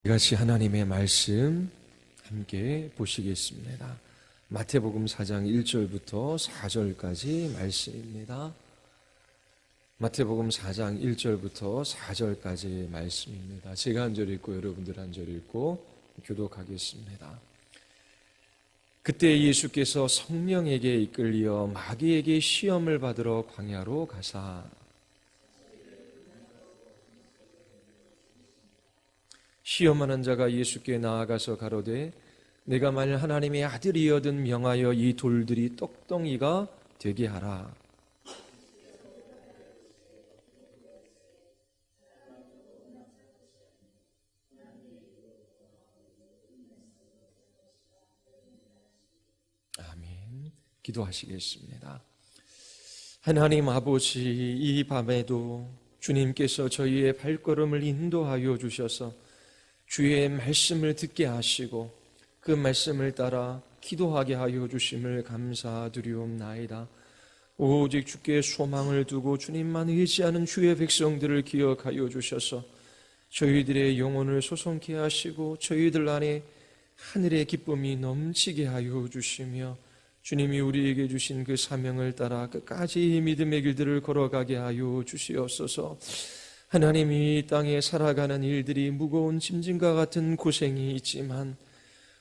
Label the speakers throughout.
Speaker 1: 같이 하나님의 말씀 함께 보시겠습니다. 마태복음 4장 1절부터 4절까지 말씀입니다. 마태복음 4장 1절부터 4절까지 말씀입니다. 제가 한 절 읽고 여러분들 한 절 읽고 교독하겠습니다. 그때 예수께서 성령에게 이끌려 마귀에게 시험을 받으러 광야로 가사 시험하는 자가 예수께 나아가서 가로되 내가 만일 하나님의 아들이여든 명하여 이 돌들이 떡덩이가 되게 하라. 아멘. 기도하시겠습니다. 하나님 아버지, 이 밤에도 주님께서 저희의 발걸음을 인도하여 주셔서 주의 말씀을 듣게 하시고 그 말씀을 따라 기도하게 하여 주심을 감사드리옵나이다. 오직 주께 소망을 두고 주님만 의지하는 주의 백성들을 기억하여 주셔서 저희들의 영혼을 소송케 하시고 저희들 안에 하늘의 기쁨이 넘치게 하여 주시며 주님이 우리에게 주신 그 사명을 따라 끝까지 믿음의 길들을 걸어가게 하여 주시옵소서. 하나님이 이 땅에 살아가는 일들이 무거운 짐진과 같은 고생이 있지만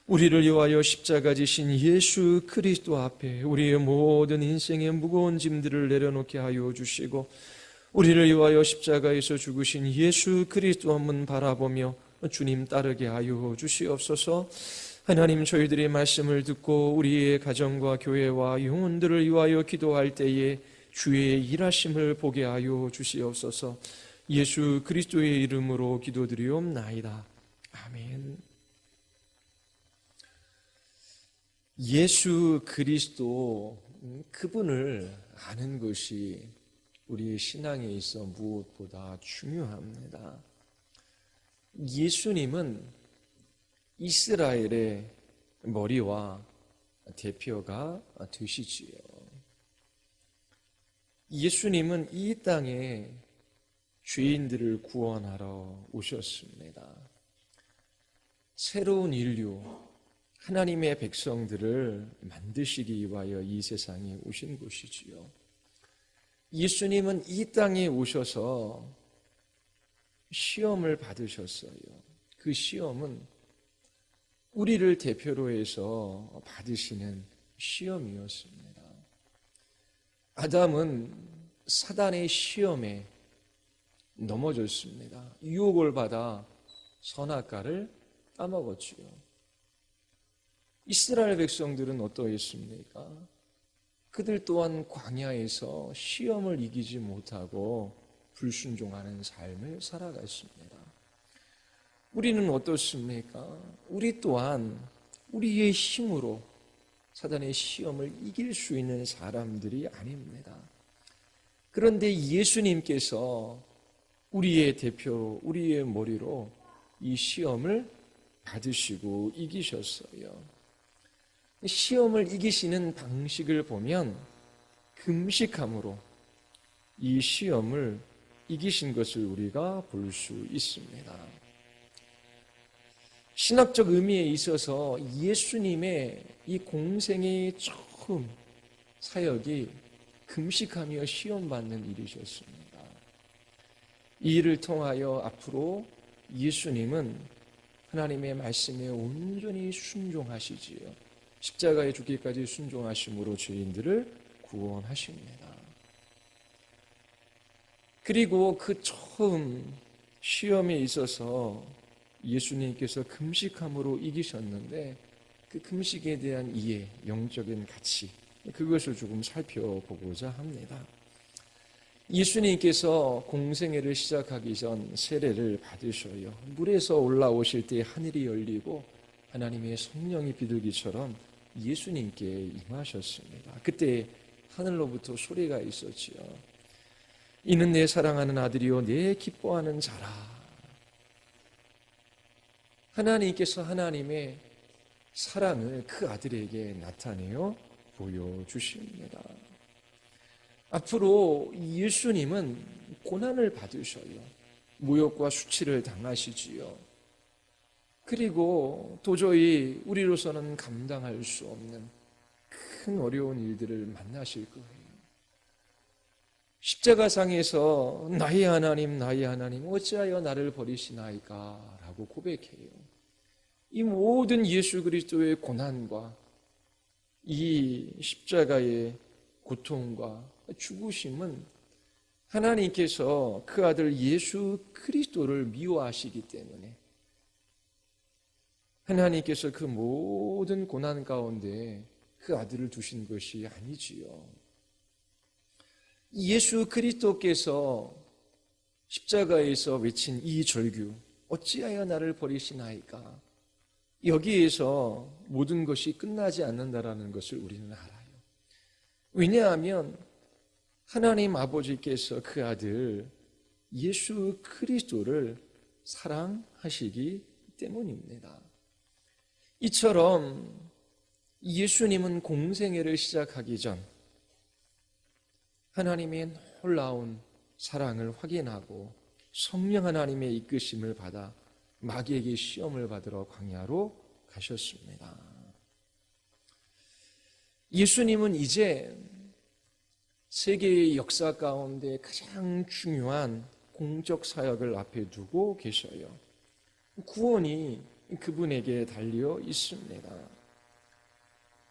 Speaker 1: 우리를 위하여 십자가 지신 예수 그리스도 앞에 우리의 모든 인생의 무거운 짐들을 내려놓게 하여 주시고 우리를 위하여 십자가에서 죽으신 예수 그리스도 한번 바라보며 주님 따르게 하여 주시옵소서. 하나님, 저희들의 말씀을 듣고 우리의 가정과 교회와 영혼들을 위하여 기도할 때에 주의 일하심을 보게 하여 주시옵소서. 예수 그리스도의 이름으로 기도드리옵나이다. 아멘. 예수 그리스도, 그분을 아는 것이 우리의 신앙에 있어 무엇보다 중요합니다. 예수님은 이스라엘의 머리와 대표가 되시지요. 예수님은 이 땅에 죄인들을 구원하러 오셨습니다. 새로운 인류, 하나님의 백성들을 만드시기 위하여 이 세상에 오신 것이지요. 예수님은 이 땅에 오셔서 시험을 받으셨어요. 그 시험은 우리를 대표로 해서 받으시는 시험이었습니다. 아담은 사단의 시험에 넘어졌습니다. 유혹을 받아 선악과를 따먹었지요. 이스라엘 백성들은 어떠했습니까? 그들 또한 광야에서 시험을 이기지 못하고 불순종하는 삶을 살아갔습니다. 우리는 어떻습니까? 우리 또한 우리의 힘으로 사단의 시험을 이길 수 있는 사람들이 아닙니다. 그런데 예수님께서 우리의 대표로, 우리의 머리로 이 시험을 받으시고 이기셨어요. 시험을 이기시는 방식을 보면 금식함으로 이 시험을 이기신 것을 우리가 볼 수 있습니다. 신학적 의미에 있어서 예수님의 이 공생의 처음 사역이 금식하며 시험받는 일이셨습니다. 이 일을 통하여 앞으로 예수님은 하나님의 말씀에 온전히 순종하시지요. 십자가에 죽기까지 순종하심으로 죄인들을 구원하십니다. 그리고 그 처음 시험에 있어서 예수님께서 금식함으로 이기셨는데 그 금식에 대한 이해, 영적인 가치, 그것을 조금 살펴보고자 합니다. 예수님께서 공생애를 시작하기 전 세례를 받으셔요. 물에서 올라오실 때 하늘이 열리고 하나님의 성령이 비둘기처럼 예수님께 임하셨습니다. 그때 하늘로부터 소리가 있었지요. 이는 내 사랑하는 아들이요 내 기뻐하는 자라. 하나님께서 하나님의 사랑을 그 아들에게 나타내어 보여주십니다. 앞으로 예수님은 고난을 받으셔요. 모욕과 수치를 당하시지요. 그리고 도저히 우리로서는 감당할 수 없는 큰 어려운 일들을 만나실 거예요. 십자가상에서 나의 하나님 어찌하여 나를 버리시나이까 라고 고백해요. 이 모든 예수 그리스도의 고난과 이 십자가의 고통과 죽으심은 하나님께서 그 아들 예수 그리스도를 미워하시기 때문에 하나님께서 그 모든 고난 가운데 그 아들을 두신 것이 아니지요. 예수 그리스도께서 십자가에서 외친 이 절규, 어찌하여 나를 버리시나이까, 여기에서 모든 것이 끝나지 않는다라는 것을 우리는 알아요. 왜냐하면 하나님 아버지께서 그 아들 예수 그리스도를 사랑하시기 때문입니다. 이처럼 예수님은 공생애를 시작하기 전 하나님의 놀라운 사랑을 확인하고 성령 하나님의 이끄심을 받아 마귀에게 시험을 받으러 광야로 가셨습니다. 예수님은 이제 세계의 역사 가운데 가장 중요한 공적 사역을 앞에 두고 계셔요. 구원이 그분에게 달려 있습니다.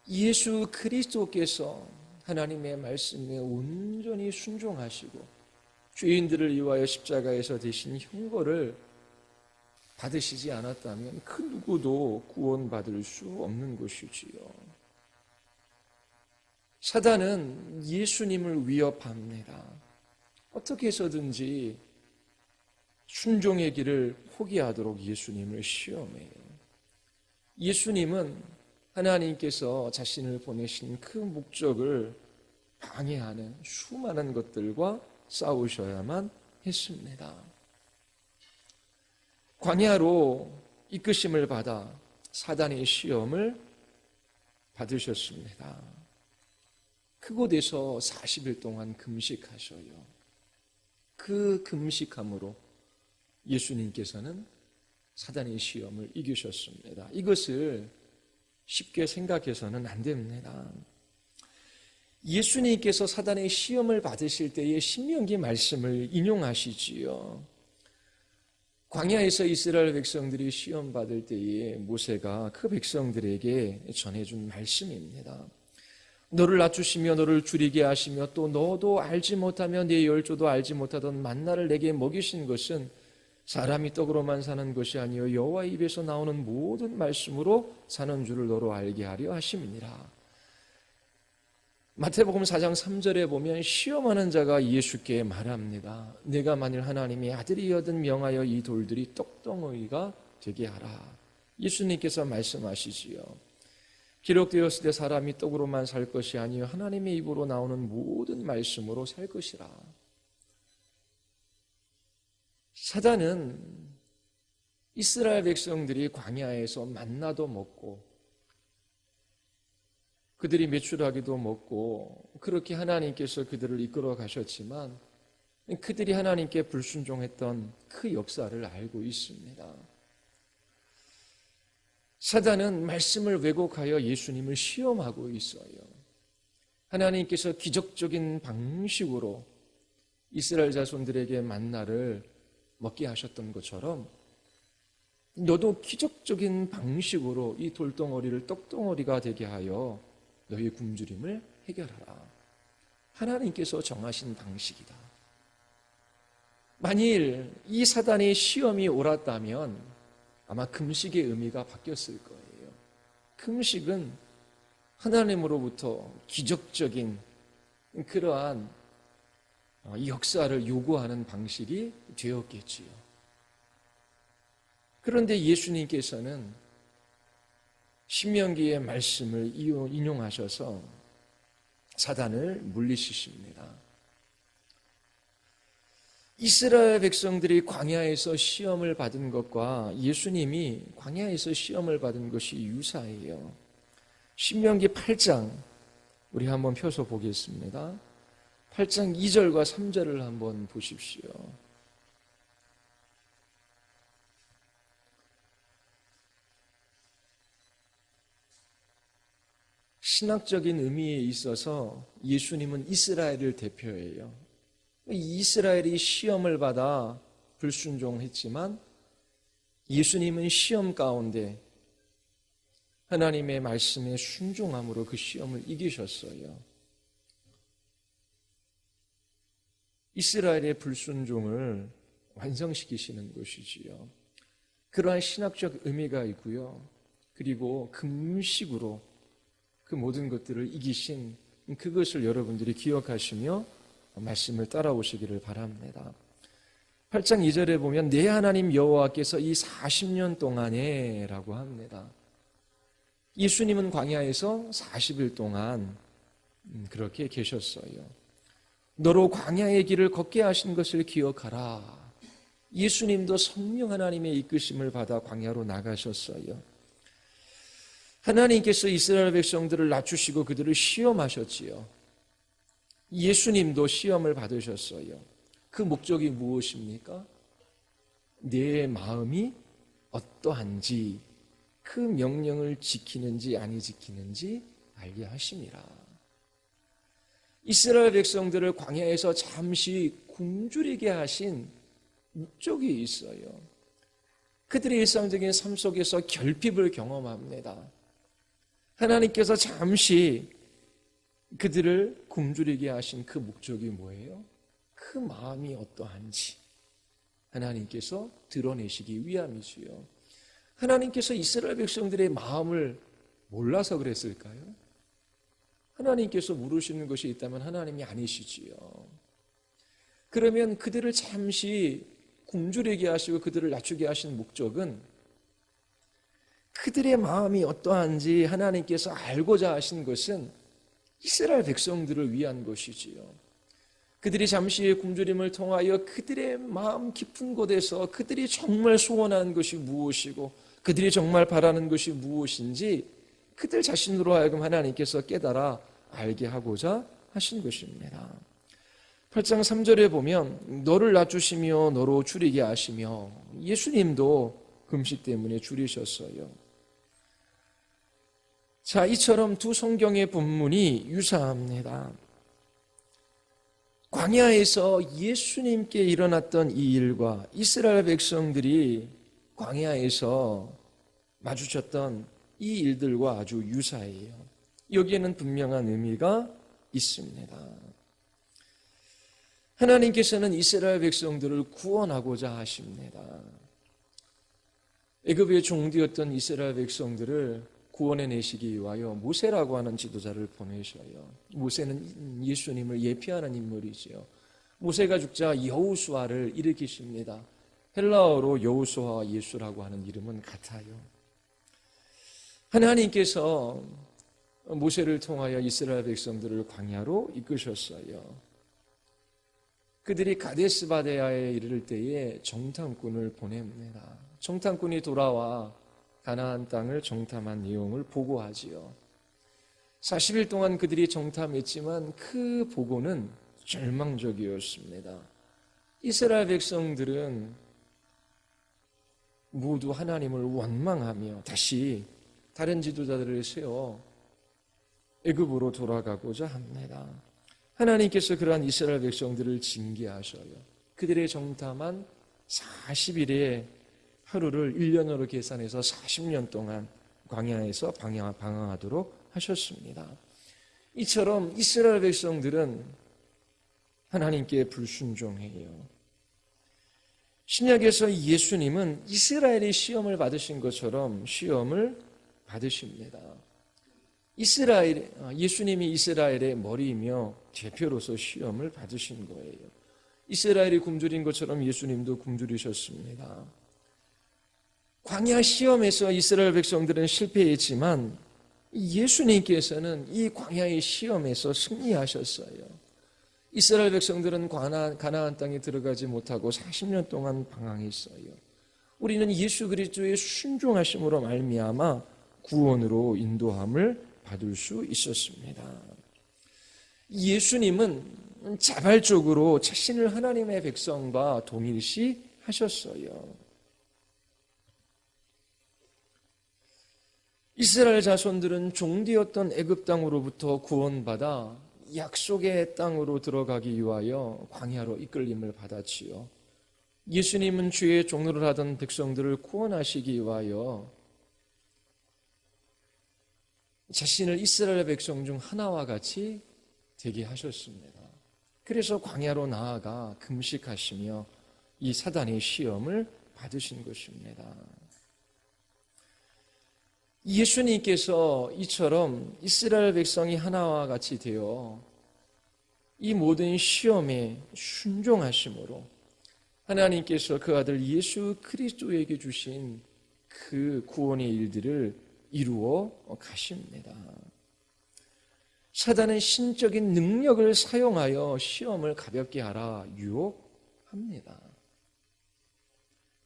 Speaker 1: 예수 그리스도께서 하나님의 말씀에 온전히 순종하시고 죄인들을 위하여 십자가에서 대신 형벌을 받으시지 않았다면 그 누구도 구원받을 수 없는 것이지요. 사단은 예수님을 위협합니다. 어떻게 해서든지 순종의 길을 포기하도록 예수님을 시험해요. 예수님은 하나님께서 자신을 보내신 그 목적을 방해하는 수많은 것들과 싸우셔야만 했습니다. 광야로 이끄심을 받아 사단의 시험을 받으셨습니다. 그곳에서 40일 동안 금식하셔요. 그 금식함으로 예수님께서는 사단의 시험을 이기셨습니다. 이것을 쉽게 생각해서는 안 됩니다. 예수님께서 사단의 시험을 받으실 때의 신명기 말씀을 인용하시지요. 광야에서 이스라엘 백성들이 시험 받을 때에 모세가 그 백성들에게 전해준 말씀입니다. 너를 낮추시며 너를 줄이게 하시며 또 너도 알지 못하며 네 열조도 알지 못하던 만나를 내게 먹이신 것은 사람이 떡으로만 사는 것이 아니요 여호와 입에서 나오는 모든 말씀으로 사는 줄을 너로 알게 하려 하심이니라. 마태복음 4장 3절에 보면 시험하는 자가 예수께 말합니다. 내가 만일 하나님의 아들이여든 명하여 이 돌들이 떡덩어리가 되게 하라. 예수님께서 말씀하시지요. 기록되었을 때 사람이 떡으로만 살 것이 아니요 하나님의 입으로 나오는 모든 말씀으로 살 것이라. 사단은 이스라엘 백성들이 광야에서 만나도 먹고 그들이 메추라기도 먹고 그렇게 하나님께서 그들을 이끌어 가셨지만 그들이 하나님께 불순종했던 그 역사를 알고 있습니다. 사단은 말씀을 왜곡하여 예수님을 시험하고 있어요. 하나님께서 기적적인 방식으로 이스라엘 자손들에게 만나를 먹게 하셨던 것처럼 너도 기적적인 방식으로 이 돌덩어리를 떡덩어리가 되게 하여 너희 굶주림을 해결하라. 하나님께서 정하신 방식이다. 만일 이 사단의 시험이 옳았다면 아마 금식의 의미가 바뀌었을 거예요. 금식은 하나님으로부터 기적적인 그러한 역사를 요구하는 방식이 되었겠지요. 그런데 예수님께서는 신명기의 말씀을 인용하셔서 사단을 물리치십니다. 이스라엘 백성들이 광야에서 시험을 받은 것과 예수님이 광야에서 시험을 받은 것이 유사해요. 신명기 8장 우리 한번 펴서 보겠습니다. 8장 2절과 3절을 한번 보십시오. 신학적인 의미에 있어서 예수님은 이스라엘을 대표해요. 이스라엘이 시험을 받아 불순종했지만 예수님은 시험 가운데 하나님의 말씀에 순종함으로 그 시험을 이기셨어요. 이스라엘의 불순종을 완성시키시는 것이지요. 그러한 신학적 의미가 있고요. 그리고 금식으로 그 모든 것들을 이기신 그것을 여러분들이 기억하시며 말씀을 따라오시기를 바랍니다. 8장 2절에 보면 내 하나님 여호와께서 이 40년 동안에 라고 합니다. 예수님은 광야에서 40일 동안 그렇게 계셨어요. 너로 광야의 길을 걷게 하신 것을 기억하라. 예수님도 성령 하나님의 이끄심을 받아 광야로 나가셨어요. 하나님께서 이스라엘 백성들을 낮추시고 그들을 시험하셨지요. 예수님도 시험을 받으셨어요. 그 목적이 무엇입니까? 내 마음이 어떠한지, 그 명령을 지키는지 아니 지키는지 알게 하심이라. 이스라엘 백성들을 광야에서 잠시 굶주리게 하신 목적이 있어요. 그들의 일상적인 삶 속에서 결핍을 경험합니다. 하나님께서 잠시 그들을 굶주리게 하신 그 목적이 뭐예요? 그 마음이 어떠한지 하나님께서 드러내시기 위함이지요. 하나님께서 이스라엘 백성들의 마음을 몰라서 그랬을까요? 하나님께서 모르시는 것이 있다면 하나님이 아니시지요. 그러면 그들을 잠시 굶주리게 하시고 그들을 낮추게 하신 목적은 그들의 마음이 어떠한지 하나님께서 알고자 하신 것은 이스라엘 백성들을 위한 것이지요. 그들이 잠시의 굶주림을 통하여 그들의 마음 깊은 곳에서 그들이 정말 소원하는 것이 무엇이고 그들이 정말 바라는 것이 무엇인지 그들 자신으로 하여금 하나님께서 깨달아 알게 하고자 하신 것입니다. 8장 3절에 보면 너를 낮추시며 너로 줄이게 하시며 예수님도 금식 때문에 줄이셨어요. 자, 이처럼 두 성경의 본문이 유사합니다. 광야에서 예수님께 일어났던 이 일과 이스라엘 백성들이 광야에서 마주쳤던 이 일들과 아주 유사해요. 여기에는 분명한 의미가 있습니다. 하나님께서는 이스라엘 백성들을 구원하고자 하십니다. 애굽의 종되었던 이스라엘 백성들을 구원해내시기 위하여 모세라고 하는 지도자를 보내셔요. 모세는 예수님을 예표하는 인물이지요. 모세가 죽자 여호수아를 일으키십니다. 헬라어로 여호수아와 예수라고 하는 이름은 같아요. 하나님께서 모세를 통하여 이스라엘 백성들을 광야로 이끄셨어요. 그들이 가데스 바네아에 이르를 때에 정탐꾼을 보냅니다. 정탐꾼이 돌아와 가나안 땅을 정탐한 내용을 보고하지요. 40일 동안 그들이 정탐했지만 그 보고는 절망적이었습니다. 이스라엘 백성들은 모두 하나님을 원망하며 다시 다른 지도자들을 세워 애굽으로 돌아가고자 합니다. 하나님께서 그러한 이스라엘 백성들을 징계하셔요. 그들의 정탐한 40일의 하루를 1년으로 계산해서 40년 동안 광야에서 방황하도록 하셨습니다. 이처럼 이스라엘 백성들은 하나님께 불순종해요. 신약에서 예수님은 이스라엘이 시험을 받으신 것처럼 시험을 받으십니다. 예수님이 이스라엘의 머리이며 대표로서 시험을 받으신 거예요. 이스라엘이 굶주린 것처럼 예수님도 굶주리셨습니다. 광야 시험에서 이스라엘 백성들은 실패했지만 예수님께서는 이 광야의 시험에서 승리하셨어요. 이스라엘 백성들은 가나안 땅에 들어가지 못하고 40년 동안 방황했어요. 우리는 예수 그리스도의 순종하심으로 말미암아 구원으로 인도함을 받을 수 있었습니다. 예수님은 자발적으로 자신을 하나님의 백성과 동일시 하셨어요. 이스라엘 자손들은 종되었던 애굽 땅으로부터 구원받아 약속의 땅으로 들어가기 위하여 광야로 이끌림을 받았지요. 예수님은 주의 종로를 하던 백성들을 구원하시기 위하여 자신을 이스라엘 백성 중 하나와 같이 되게 하셨습니다. 그래서 광야로 나아가 금식하시며 이 사단의 시험을 받으신 것입니다. 예수님께서 이처럼 이스라엘 백성이 하나와 같이 되어 이 모든 시험에 순종하심으로 하나님께서 그 아들 예수 그리스도에게 주신 그 구원의 일들을 이루어 가십니다. 사단은 신적인 능력을 사용하여 시험을 가볍게 하라 유혹합니다.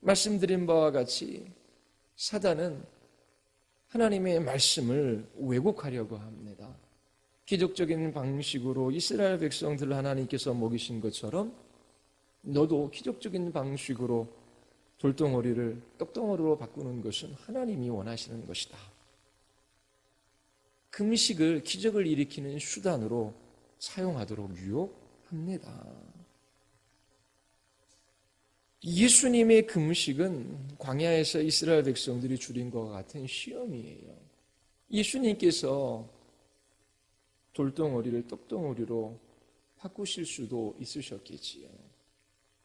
Speaker 1: 말씀드린 바와 같이 사단은 하나님의 말씀을 왜곡하려고 합니다. 기적적인 방식으로 이스라엘 백성들을 하나님께서 먹이신 것처럼 너도 기적적인 방식으로 돌덩어리를 떡덩어리로 바꾸는 것은 하나님이 원하시는 것이다. 금식을 기적을 일으키는 수단으로 사용하도록 유혹합니다. 예수님의 금식은 광야에서 이스라엘 백성들이 줄인 것과 같은 시험이에요. 예수님께서 돌덩어리를 떡덩어리로 바꾸실 수도 있으셨겠지요.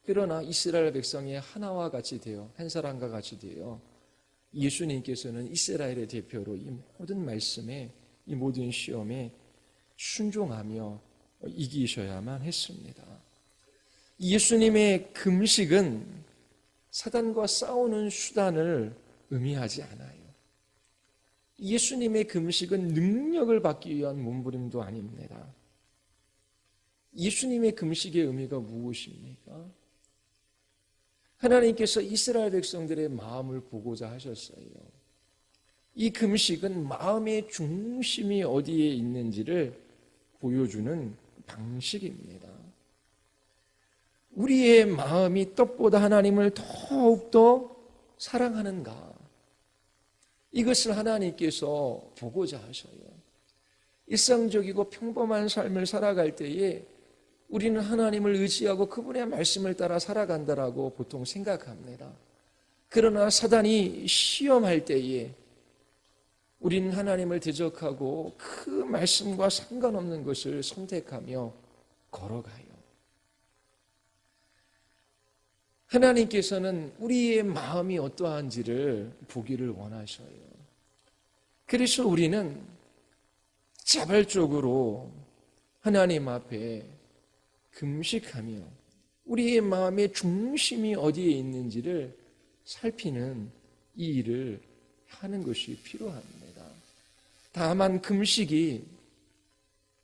Speaker 1: 그러나 이스라엘 백성이 하나와 같이 되어 한 사람과 같이 되어 예수님께서는 이스라엘의 대표로 이 모든 말씀에 이 모든 시험에 순종하며 이기셔야만 했습니다. 예수님의 금식은 사단과 싸우는 수단을 의미하지 않아요. 예수님의 금식은 능력을 받기 위한 몸부림도 아닙니다. 예수님의 금식의 의미가 무엇입니까? 하나님께서 이스라엘 백성들의 마음을 보고자 하셨어요. 이 금식은 마음의 중심이 어디에 있는지를 보여주는 방식입니다. 우리의 마음이 떡보다 하나님을 더욱더 사랑하는가? 이것을 하나님께서 보고자 하셔요. 일상적이고 평범한 삶을 살아갈 때에 우리는 하나님을 의지하고 그분의 말씀을 따라 살아간다라고 보통 생각합니다. 그러나 사단이 시험할 때에 우리는 하나님을 대적하고 그 말씀과 상관없는 것을 선택하며 걸어가요. 하나님께서는 우리의 마음이 어떠한지를 보기를 원하셔요. 그래서 우리는 자발적으로 하나님 앞에 금식하며 우리의 마음의 중심이 어디에 있는지를 살피는 이 일을 하는 것이 필요합니다. 다만 금식이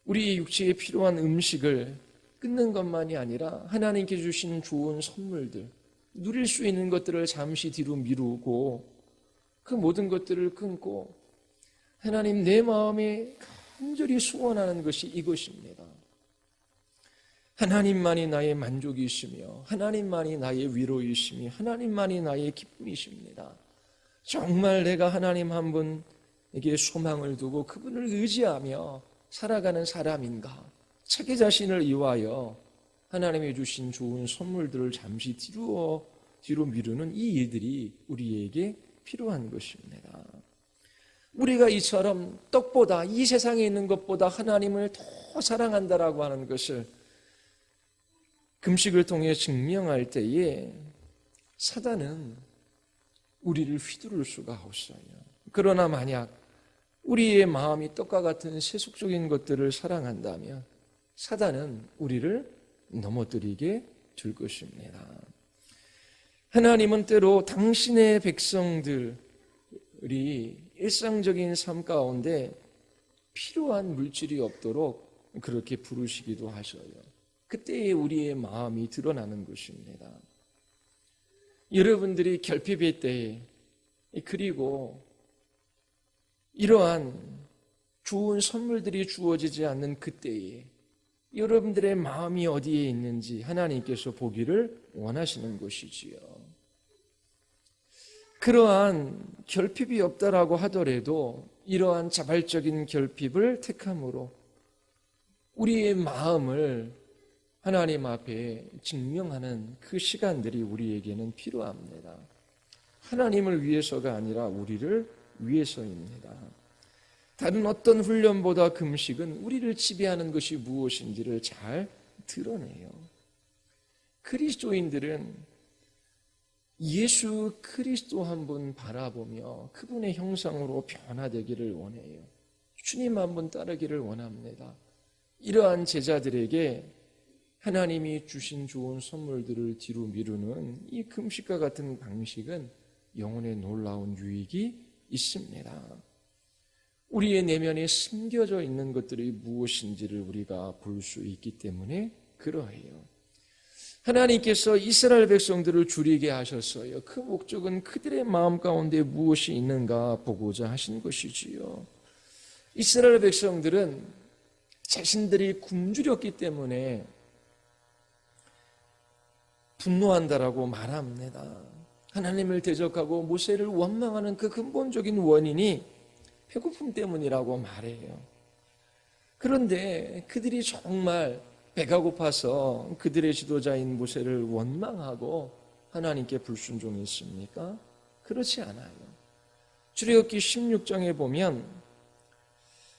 Speaker 1: 우리의 육체에 필요한 음식을 끊는 것만이 아니라 하나님께 주신 좋은 선물들, 누릴 수 있는 것들을 잠시 뒤로 미루고 그 모든 것들을 끊고 하나님 내 마음에 간절히 소원하는 것이 이것입니다. 하나님만이 나의 만족이시며 하나님만이 나의 위로이시며 하나님만이 나의 기쁨이십니다. 정말 내가 하나님 한 분에게 소망을 두고 그분을 의지하며 살아가는 사람인가? 자기 자신을 위하여 하나님이 주신 좋은 선물들을 잠시 뒤로 미루는 이 일들이 우리에게 필요한 것입니다. 우리가 이처럼 떡보다 이 세상에 있는 것보다 하나님을 더 사랑한다라고 하는 것을 금식을 통해 증명할 때에 사단은 우리를 휘두를 수가 없어요. 그러나 만약 우리의 마음이 떡과 같은 세속적인 것들을 사랑한다면 사단은 우리를 넘어뜨리게 될 것입니다. 하나님은 때로 당신의 백성들이 일상적인 삶 가운데 필요한 물질이 없도록 그렇게 부르시기도 하셔요. 그때에 우리의 마음이 드러나는 것입니다. 여러분들이 결핍의 때에 그리고 이러한 좋은 선물들이 주어지지 않는 그때에 여러분들의 마음이 어디에 있는지 하나님께서 보기를 원하시는 것이지요. 그러한 결핍이 없다라고 하더라도 이러한 자발적인 결핍을 택함으로 우리의 마음을 하나님 앞에 증명하는 그 시간들이 우리에게는 필요합니다. 하나님을 위해서가 아니라 우리를 위해서입니다. 다른 어떤 훈련보다 금식은 우리를 지배하는 것이 무엇인지를 잘 드러내요. 그리스도인들은 예수 그리스도 한 분 바라보며 그분의 형상으로 변화되기를 원해요. 주님 한 분 따르기를 원합니다. 이러한 제자들에게 하나님이 주신 좋은 선물들을 뒤로 미루는 이 금식과 같은 방식은 영혼에 놀라운 유익이 있습니다. 우리의 내면에 숨겨져 있는 것들이 무엇인지를 우리가 볼 수 있기 때문에 그러해요. 하나님께서 이스라엘 백성들을 줄이게 하셨어요. 그 목적은 그들의 마음 가운데 무엇이 있는가 보고자 하신 것이지요. 이스라엘 백성들은 자신들이 굶주렸기 때문에 분노한다라고 말합니다. 하나님을 대적하고 모세를 원망하는 그 근본적인 원인이 배고픔 때문이라고 말해요. 그런데 그들이 정말 배가 고파서 그들의 지도자인 모세를 원망하고 하나님께 불순종했습니까? 그렇지 않아요. 출애굽기 16장에 보면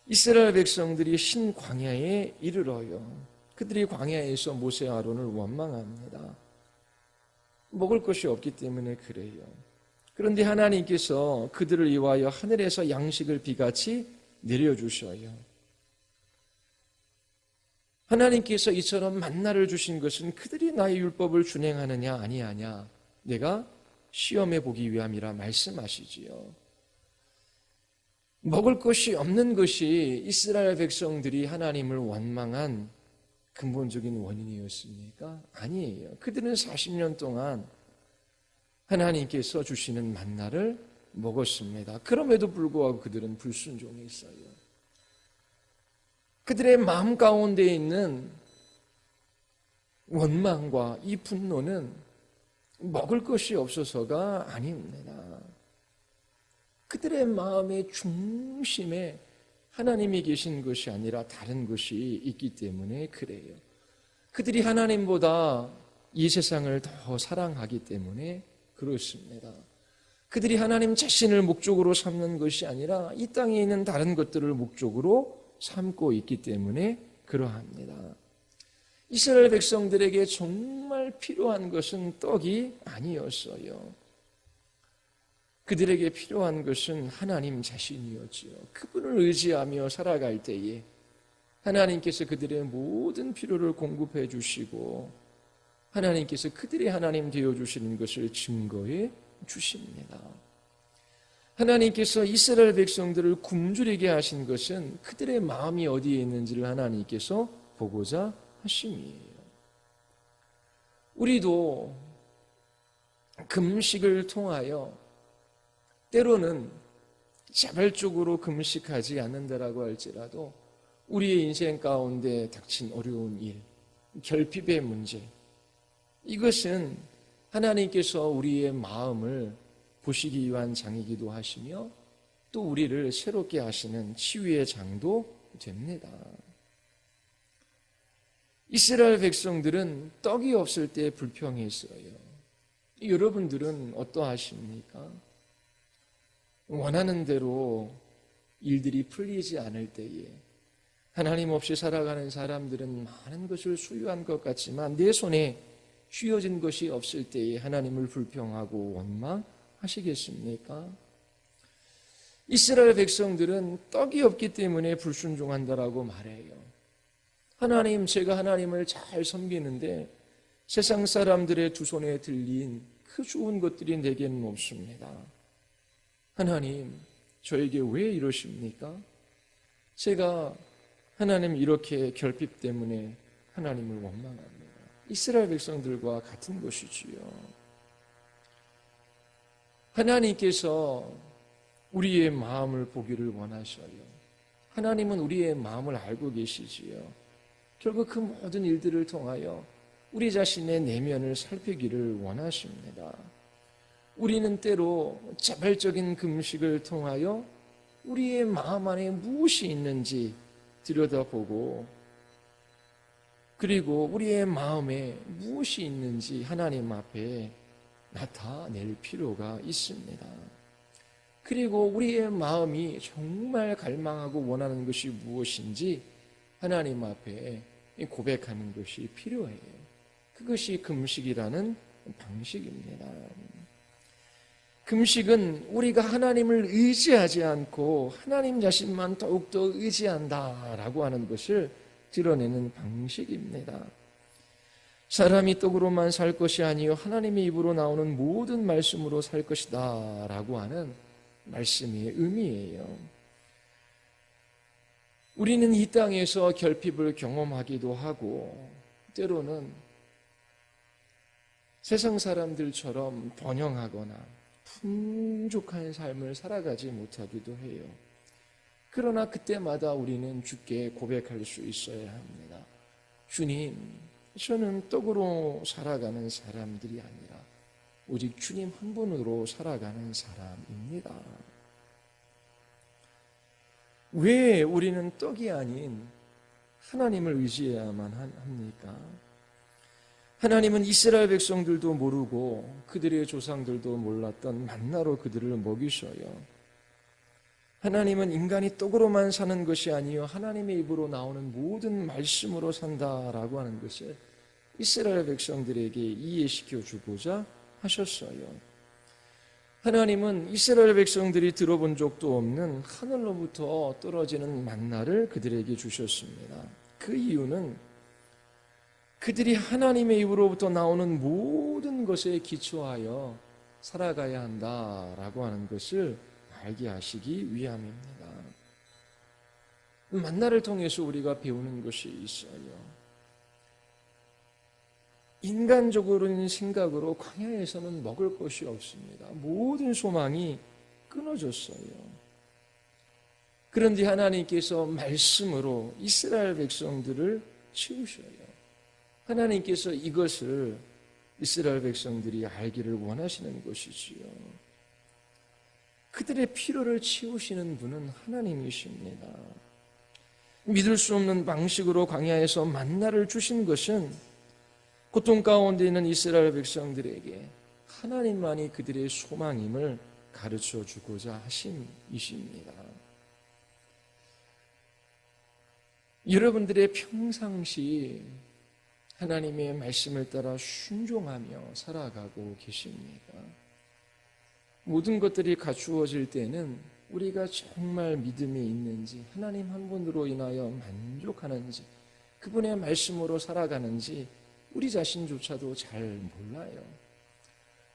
Speaker 1: 이스라엘 백성들이 신 광야에 이르러요. 그들이 광야에서 모세 아론을 원망합니다. 먹을 것이 없기 때문에 그래요. 그런데 하나님께서 그들을 위하여 하늘에서 양식을 비같이 내려주셔요. 하나님께서 이처럼 만나를 주신 것은 그들이 나의 율법을 준행하느냐 아니하냐 내가 시험해 보기 위함이라 말씀하시지요. 먹을 것이 없는 것이 이스라엘 백성들이 하나님을 원망한 근본적인 원인이었습니까? 아니에요. 그들은 40년 동안 하나님께서 주시는 만나를 먹었습니다. 그럼에도 불구하고 그들은 불순종했어요. 그들의 마음 가운데 있는 원망과 이 분노는 먹을 것이 없어서가 아닙니다. 그들의 마음의 중심에 하나님이 계신 것이 아니라 다른 것이 있기 때문에 그래요. 그들이 하나님보다 이 세상을 더 사랑하기 때문에 그렇습니다. 그들이 하나님 자신을 목적으로 삼는 것이 아니라 이 땅에 있는 다른 것들을 목적으로 삼고 있기 때문에 그러합니다. 이스라엘 백성들에게 정말 필요한 것은 떡이 아니었어요. 그들에게 필요한 것은 하나님 자신이었지요. 그분을 의지하며 살아갈 때에 하나님께서 그들의 모든 필요를 공급해 주시고 하나님께서 그들의 하나님 되어주시는 것을 증거해 주십니다. 하나님께서 이스라엘 백성들을 굶주리게 하신 것은 그들의 마음이 어디에 있는지를 하나님께서 보고자 하심이에요. 우리도 금식을 통하여 때로는 자발적으로 금식하지 않는다라고 할지라도 우리의 인생 가운데 닥친 어려운 일, 결핍의 문제, 이것은 하나님께서 우리의 마음을 보시기 위한 장이기도 하시며 또 우리를 새롭게 하시는 치유의 장도 됩니다. 이스라엘 백성들은 떡이 없을 때 불평했어요. 여러분들은 어떠하십니까? 원하는 대로 일들이 풀리지 않을 때에 하나님 없이 살아가는 사람들은 많은 것을 소유한 것 같지만 내 손에 쥐어진 것이 없을 때에 하나님을 불평하고 원망하시겠습니까? 이스라엘 백성들은 떡이 없기 때문에 불순종한다라고 말해요. 하나님, 제가 하나님을 잘 섬기는데 세상 사람들의 두 손에 들린 그 좋은 것들이 내게는 없습니다. 하나님, 저에게 왜 이러십니까? 제가 하나님 이렇게 결핍 때문에 하나님을 원망합니다. 이스라엘 백성들과 같은 것이지요. 하나님께서 우리의 마음을 보기를 원하셔요. 하나님은 우리의 마음을 알고 계시지요. 결국 그 모든 일들을 통하여 우리 자신의 내면을 살피기를 원하십니다. 우리는 때로 자발적인 금식을 통하여 우리의 마음 안에 무엇이 있는지 들여다보고, 그리고 우리의 마음에 무엇이 있는지 하나님 앞에 나타낼 필요가 있습니다. 그리고 우리의 마음이 정말 갈망하고 원하는 것이 무엇인지 하나님 앞에 고백하는 것이 필요해요. 그것이 금식이라는 방식입니다. 금식은 우리가 하나님을 의지하지 않고 하나님 자신만 더욱더 의지한다라고 하는 것을 드러내는 방식입니다. 사람이 떡으로만 살 것이 아니요 하나님의 입으로 나오는 모든 말씀으로 살 것이다 라고 하는 말씀의 의미예요. 우리는 이 땅에서 결핍을 경험하기도 하고 때로는 세상 사람들처럼 번영하거나 풍족한 삶을 살아가지 못하기도 해요. 그러나 그때마다 우리는 주께 고백할 수 있어야 합니다. 주님, 저는 떡으로 살아가는 사람들이 아니라 오직 주님 한 분으로 살아가는 사람입니다. 왜 우리는 떡이 아닌 하나님을 의지해야만 합니까? 하나님은 이스라엘 백성들도 모르고 그들의 조상들도 몰랐던 만나로 그들을 먹이셔요. 하나님은 인간이 떡으로만 사는 것이 아니요 하나님의 입으로 나오는 모든 말씀으로 산다라고 하는 것을 이스라엘 백성들에게 이해시켜 주고자 하셨어요. 하나님은 이스라엘 백성들이 들어본 적도 없는 하늘로부터 떨어지는 만나를 그들에게 주셨습니다. 그 이유는 그들이 하나님의 입으로부터 나오는 모든 것에 기초하여 살아가야 한다라고 하는 것을 알게 하시기 위함입니다. 만나를 통해서 우리가 배우는 것이 있어요. 인간적으로는 생각으로 광야에서는 먹을 것이 없습니다. 모든 소망이 끊어졌어요. 그런데 하나님께서 말씀으로 이스라엘 백성들을 채우셔요. 하나님께서 이것을 이스라엘 백성들이 알기를 원하시는 것이지요. 그들의 필요를 채우시는 분은 하나님이십니다. 믿을 수 없는 방식으로 광야에서 만나를 주신 것은 고통 가운데 있는 이스라엘 백성들에게 하나님만이 그들의 소망임을 가르쳐 주고자 하심이십니다. 여러분들의 평상시 하나님의 말씀을 따라 순종하며 살아가고 계십니까? 모든 것들이 갖추어질 때는 우리가 정말 믿음이 있는지, 하나님 한 분으로 인하여 만족하는지, 그분의 말씀으로 살아가는지 우리 자신조차도 잘 몰라요.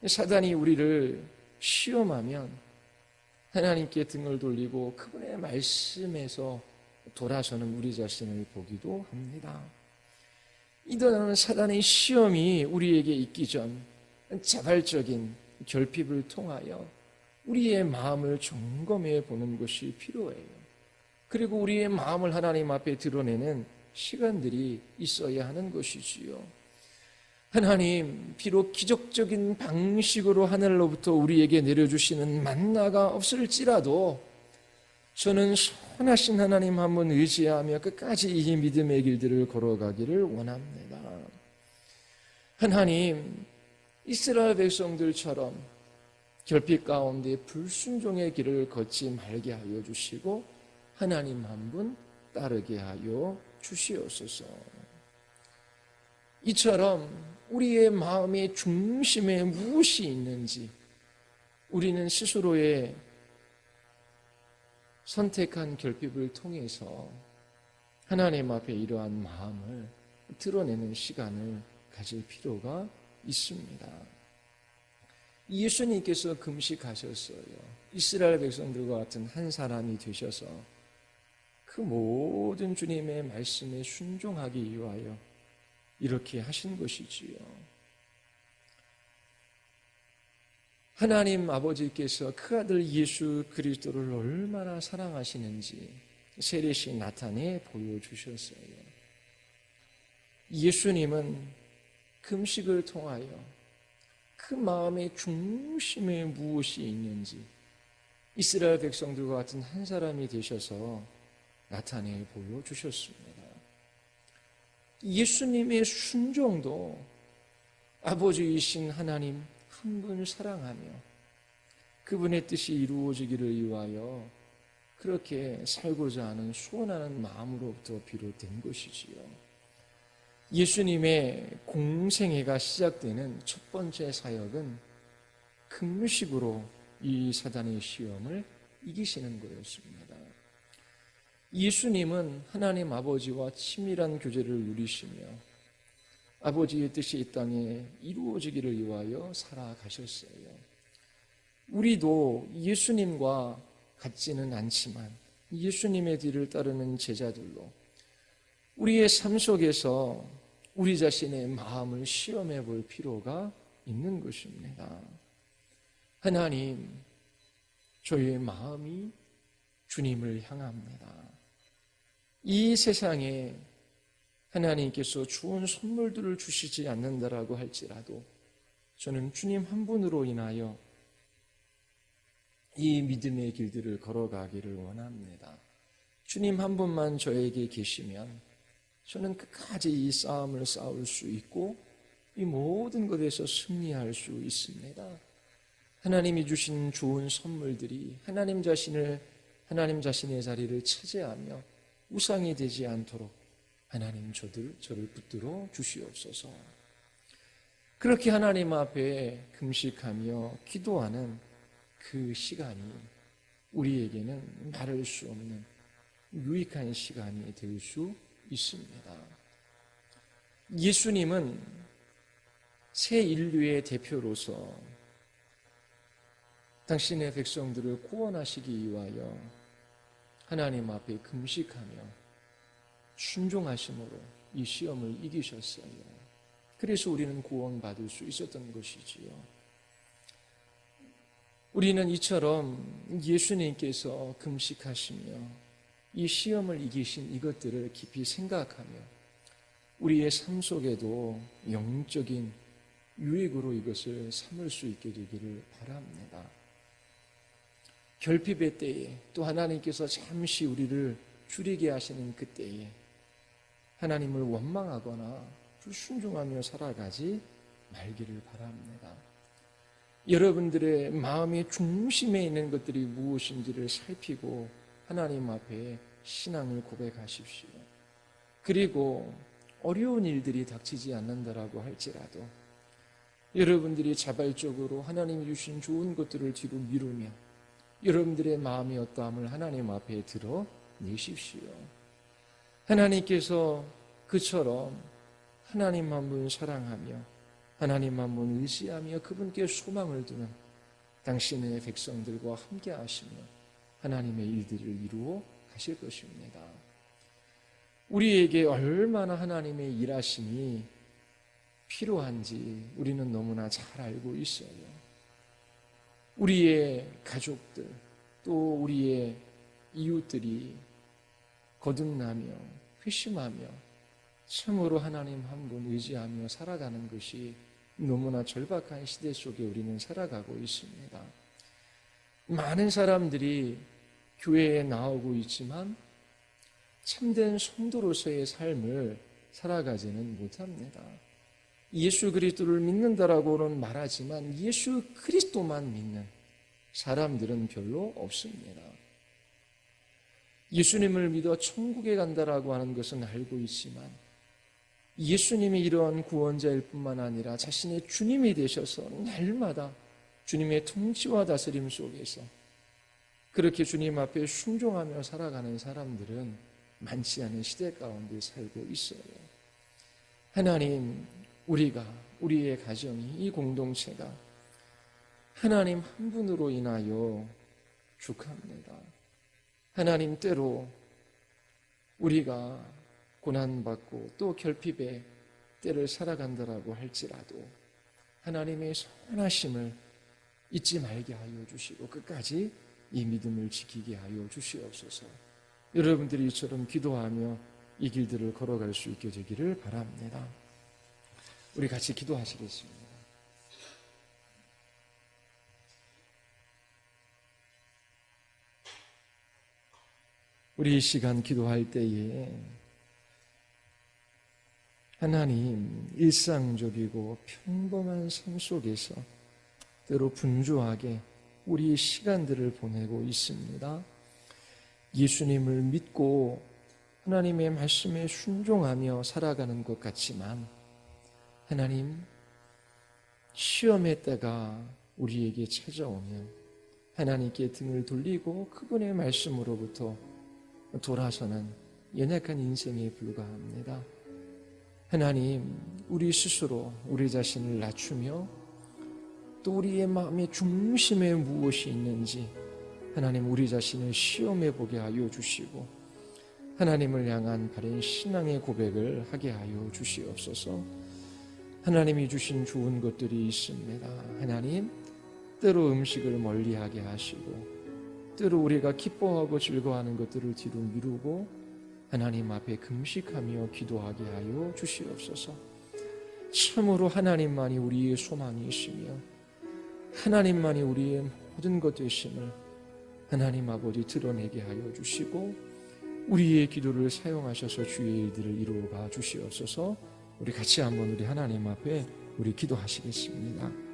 Speaker 1: 사단이 우리를 시험하면 하나님께 등을 돌리고 그분의 말씀에서 돌아서는 우리 자신을 보기도 합니다. 이러한 사단의 시험이 우리에게 있기 전 자발적인 결핍을 통하여 우리의 마음을 점검해 보는 것이 필요해요. 그리고 우리의 마음을 하나님 앞에 드러내는 시간들이 있어야 하는 것이지요. 하나님, 비록 기적적인 방식으로 하늘로부터 우리에게 내려주시는 만나가 없을지라도 저는 선하신 하나님 한 분 의지하며 끝까지 이 믿음의 길들을 걸어가기를 원합니다. 하나님, 이스라엘 백성들처럼 결핍 가운데 불순종의 길을 걷지 말게 하여 주시고 하나님 한 분 따르게 하여 주시옵소서. 이처럼 우리의 마음의 중심에 무엇이 있는지 우리는 스스로의 선택한 결핍을 통해서 하나님 앞에 이러한 마음을 드러내는 시간을 가질 필요가 있습니다. 예수님께서 금식하셨어요. 이스라엘 백성들과 같은 한 사람이 되셔서 그 모든 주님의 말씀에 순종하기 위하여 이렇게 하신 것이지요. 하나님 아버지께서 그 아들 예수 그리스도를 얼마나 사랑하시는지 세례시 나타내 보여주셨어요. 예수님은 금식을 통하여 그 마음의 중심에 무엇이 있는지 이스라엘 백성들과 같은 한 사람이 되셔서 나타내 보여주셨습니다. 예수님의 순종도 아버지이신 하나님 한 분 사랑하며 그분의 뜻이 이루어지기를 위하여 그렇게 살고자 하는 소원하는 마음으로부터 비롯된 것이지요. 예수님의 공생애가 시작되는 첫 번째 사역은 긍휼식으로 이 사단의 시험을 이기시는 거였습니다. 예수님은 하나님 아버지와 친밀한 교제를 누리시며 아버지의 뜻이 이 땅에 이루어지기를 위하여 살아가셨어요. 우리도 예수님과 같지는 않지만 예수님의 뒤를 따르는 제자들로 우리의 삶 속에서 우리 자신의 마음을 시험해 볼 필요가 있는 것입니다. 하나님, 저의 마음이 주님을 향합니다. 이 세상에 하나님께서 좋은 선물들을 주시지 않는다라고 할지라도 저는 주님 한 분으로 인하여 이 믿음의 길들을 걸어가기를 원합니다. 주님 한 분만 저에게 계시면 저는 끝까지 이 싸움을 싸울 수 있고 이 모든 것에서 승리할 수 있습니다. 하나님이 주신 좋은 선물들이 하나님 자신의 자리를 차지하며 우상이 되지 않도록 하나님 저를 붙들어 주시옵소서. 그렇게 하나님 앞에 금식하며 기도하는 그 시간이 우리에게는 말할 수 없는 유익한 시간이 될 수 있습니다. 예수님은 새 인류의 대표로서 당신의 백성들을 구원하시기 위하여 하나님 앞에 금식하며 순종하심으로 이 시험을 이기셨어요. 그래서 우리는 구원받을 수 있었던 것이지요. 우리는 이처럼 예수님께서 금식하시며 이 시험을 이기신 이것들을 깊이 생각하며 우리의 삶 속에도 영적인 유익으로 이것을 삼을 수 있게 되기를 바랍니다. 결핍의 때에 또 하나님께서 잠시 우리를 줄이게 하시는 그때에 하나님을 원망하거나 불순종하며 살아가지 말기를 바랍니다. 여러분들의 마음의 중심에 있는 것들이 무엇인지를 살피고 하나님 앞에 신앙을 고백하십시오. 그리고 어려운 일들이 닥치지 않는다라고 할지라도 여러분들이 자발적으로 하나님이 주신 좋은 것들을 뒤로 미루며 여러분들의 마음의 어떠함을 하나님 앞에 드러내십시오. 하나님께서 그처럼 하나님 한 분 사랑하며 하나님 한 분 의지하며 그분께 소망을 두는 당신의 백성들과 함께 하시며 하나님의 일들을 이루어 가실 것입니다. 우리에게 얼마나 하나님의 일하심이 필요한지 우리는 너무나 잘 알고 있어요. 우리의 가족들 또 우리의 이웃들이 거듭나며 회심하며 참으로 하나님 한 분 의지하며 살아가는 것이 너무나 절박한 시대 속에 우리는 살아가고 있습니다. 많은 사람들이 교회에 나오고 있지만 참된 성도로서의 삶을 살아가지는 못합니다. 예수 그리스도를 믿는다라고는 말하지만 예수 그리스도만 믿는 사람들은 별로 없습니다. 예수님을 믿어 천국에 간다라고 하는 것은 알고 있지만 예수님이 이러한 구원자일 뿐만 아니라 자신의 주님이 되셔서 날마다 주님의 통치와 다스림 속에서 그렇게 주님 앞에 순종하며 살아가는 사람들은 많지 않은 시대 가운데 살고 있어요. 하나님, 우리의 가정이, 이 공동체가 하나님 한 분으로 인하여 축합니다. 하나님, 때로 우리가 고난받고 또 결핍의 때를 살아간다라고 할지라도 하나님의 선하심을 잊지 말게 하여 주시고 끝까지 이 믿음을 지키게 하여 주시옵소서. 여러분들이 이처럼 기도하며 이 길들을 걸어갈 수 있게 되기를 바랍니다. 우리 같이 기도하시겠습니다. 우리 이 시간 기도할 때에 하나님, 일상적이고 평범한 삶 속에서 때로 분주하게 우리 시간들을 보내고 있습니다. 예수님을 믿고 하나님의 말씀에 순종하며 살아가는 것 같지만 하나님, 시험의 때가 우리에게 찾아오면 하나님께 등을 돌리고 그분의 말씀으로부터 돌아서는 연약한 인생에 불과합니다. 하나님, 우리 스스로 우리 자신을 낮추며 또 우리의 마음의 중심에 무엇이 있는지 하나님, 우리 자신을 시험해 보게 하여 주시고 하나님을 향한 바른 신앙의 고백을 하게 하여 주시옵소서. 하나님이 주신 좋은 것들이 있습니다. 하나님, 때로 음식을 멀리하게 하시고 때로 우리가 기뻐하고 즐거워하는 것들을 뒤로 미루고 하나님 앞에 금식하며 기도하게 하여 주시옵소서. 참으로 하나님만이 우리의 소망이시며 하나님만이 우리의 모든 것 되심을 하나님 아버지 드러내게 하여 주시고 우리의 기도를 사용하셔서 주의 일들을 이루어가 주시옵소서. 우리 같이 한번 우리 하나님 앞에 우리 기도하시겠습니다.